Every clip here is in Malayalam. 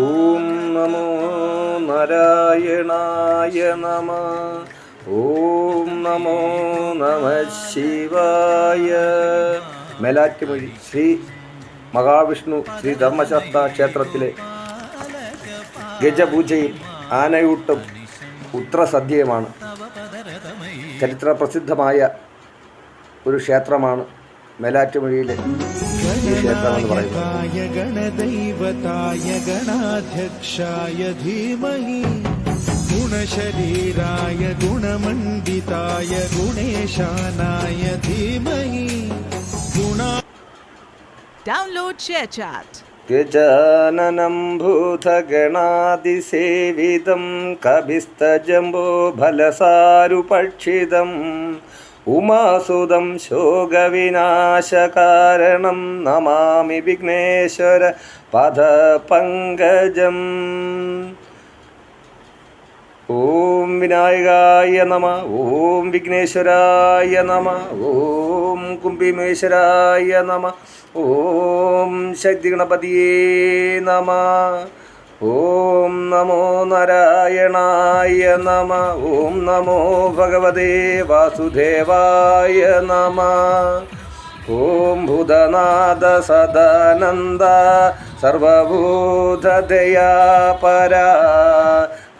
ഓം നമോ നാരായണായ നമഃ. ഓം നമോ നമഃ ശിവായ. മേലാറ്റുമൊഴി ശ്രീ മഹാവിഷ്ണു ശ്രീ ധർമ്മശാസ്ത്ര ക്ഷേത്രത്തിലെ ഗജപൂജയും ആനയൂട്ടും ഉത്രസദ്യയുമാണ്. ചരിത്ര പ്രസിദ്ധമായ ഒരു ക്ഷേത്രമാണ് മേലാറ്റുമൊഴിയിലെ ഈ ക്ഷേത്രം എന്ന് പറയുന്നത്. ഗണദൈവതായ ഗണാധ്യക്ഷായ ധീമഹി ഗുണശരീരായ ഗുണമണ്ഡിതായ ഗുണേശാനായ ധീമഹി. Download ShareChat. ഗജാനനം ഭൂതഗണാതിസേവിതം കപിസ്തജംബോ ഫലസാരുപക്ഷിതം ഉമാസുതം ശോകവിനാശകാരണം നമാമി വിഘ്നേശ്വര പദപങ്കജം. ഓം വിനായകായ നമഃ. ഓം വിഘ്നേശ്വരായ നമഃ. ഓം കുംഭിമേശ്വരായ നമഃ. ഓം ശക്തിഗണപതിയേ നമഃ. ഓം നമോ നാരായണായ നമഃ. ഓം നമോ ഭഗവതേ വാസുദേവായ നമഃ. ഓം ഭൂതനാഥ സദാനന്ദ സർവഭൂതദയാപരാ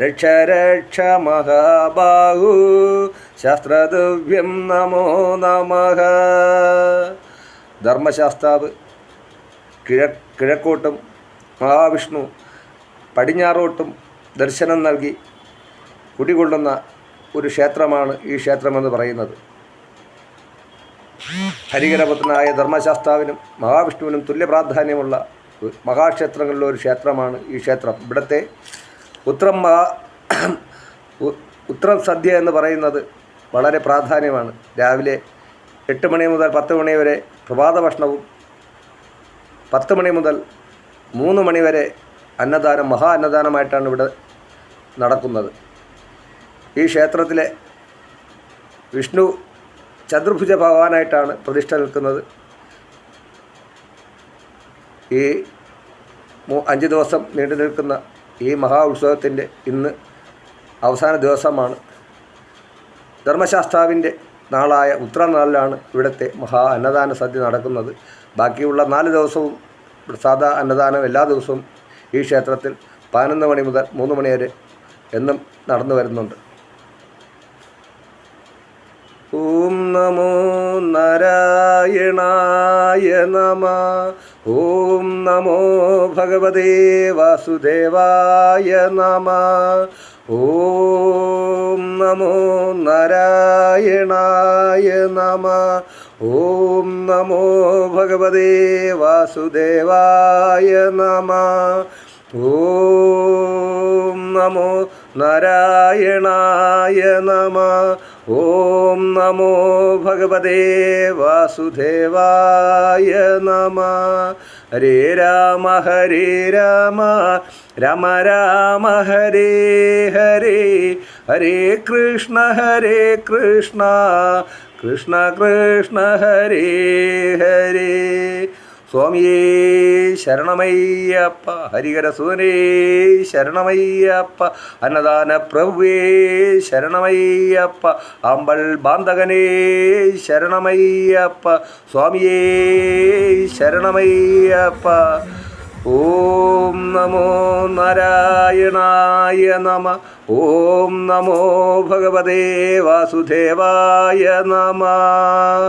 രക്ഷ രക്ഷ മഹാബാഹു ശാസ്ത്രദ്രവ്യം നമോ നമഃ. ധർമ്മശാസ്താവ് കിഴക്കോട്ടും മഹാവിഷ്ണു പടിഞ്ഞാറോട്ടും ദർശനം നൽകി കുടികൊള്ളുന്ന ഒരു ക്ഷേത്രമാണ് ഈ ക്ഷേത്രമെന്ന് പറയുന്നത്. ഹരിഹരപുത്രനായ ധർമ്മശാസ്താവിനും മഹാവിഷ്ണുവിനും തുല്യ പ്രാധാന്യമുള്ള മഹാക്ഷേത്രങ്ങളിലെ ഒരു ക്ഷേത്രമാണ് ഈ ക്ഷേത്രം. ഇവിടുത്തെ ഉത്രം സദ്യ എന്ന് പറയുന്നത് വളരെ പ്രാധാന്യമാണ്. രാവിലെ 8 മണി മുതൽ 10 മണി വരെ പ്രഭാത ഭക്ഷണവും 10 മണി മുതൽ 3 മണി വരെ അന്നദാനം, മഹാ അന്നദാനമായിട്ടാണ് ഇവിടെ നടക്കുന്നത്. ഈ ക്ഷേത്രത്തിലെ വിഷ്ണു ചതുർഭുജ ഭഗവാനായിട്ടാണ് പ്രതിഷ്ഠ നിൽക്കുന്നത്. ഈ 5 ദിവസം നീണ്ടു നിൽക്കുന്ന ഈ മഹാ ഉത്സവത്തിൻ്റെ ഇന്ന് അവസാന ദിവസമാണ്. ധർമ്മശാസ്താവിൻ്റെ നാളായ ഉത്രനാളിലാണ് ഇവിടുത്തെ മഹാ അന്നദാന സദ്യ നടക്കുന്നത്. ബാക്കിയുള്ള 4 ദിവസവും സാധാ അന്നദാനം എല്ലാ ദിവസവും ഈ ക്ഷേത്രത്തിൽ 11 മണി മുതൽ 3 മണി വരെ എന്നും നടന്നു വരുന്നുണ്ട്. ഓം നമോ നാരായണായ നമഃ. ഓം നമോ ഭഗവതേ വാസുദേവായ നമഃ. ഓം നമോ നാരായണായ നമഃ. ഓം നമോ ഭഗവതേ വാസുദേവായ നമഃ. ഓം നമോ നാരായണായ നമഃ. ഓം നമോ ഭഗവതേ വാസുദേവായ നമഃ. ഹരേ രാമ ഹരേ രാമ രാമ രാമ ഹരേ ഹരേ. ഹരേ കൃഷ്ണ കൃഷ്ണ കൃഷ്ണ ഹരേ ഹരേ. സ്വാമിയേ ശരണമയ്യപ്പ. ഹരിഹരസുതനേ ശരണമയ്യപ്പ. അന്നദാന പ്രഭുവേ ശരണമയ്യപ്പ. അമ്പൽ ബാന്ധകനേ ശരണമയ്യപ്പ. സ്വാമിയേ ശരണമയ്യപ്പ. ഓം നമോ നാരായണായ നമഃ. ഓം നമോ ഭഗവതേ വാസുദേവായ നമഃ.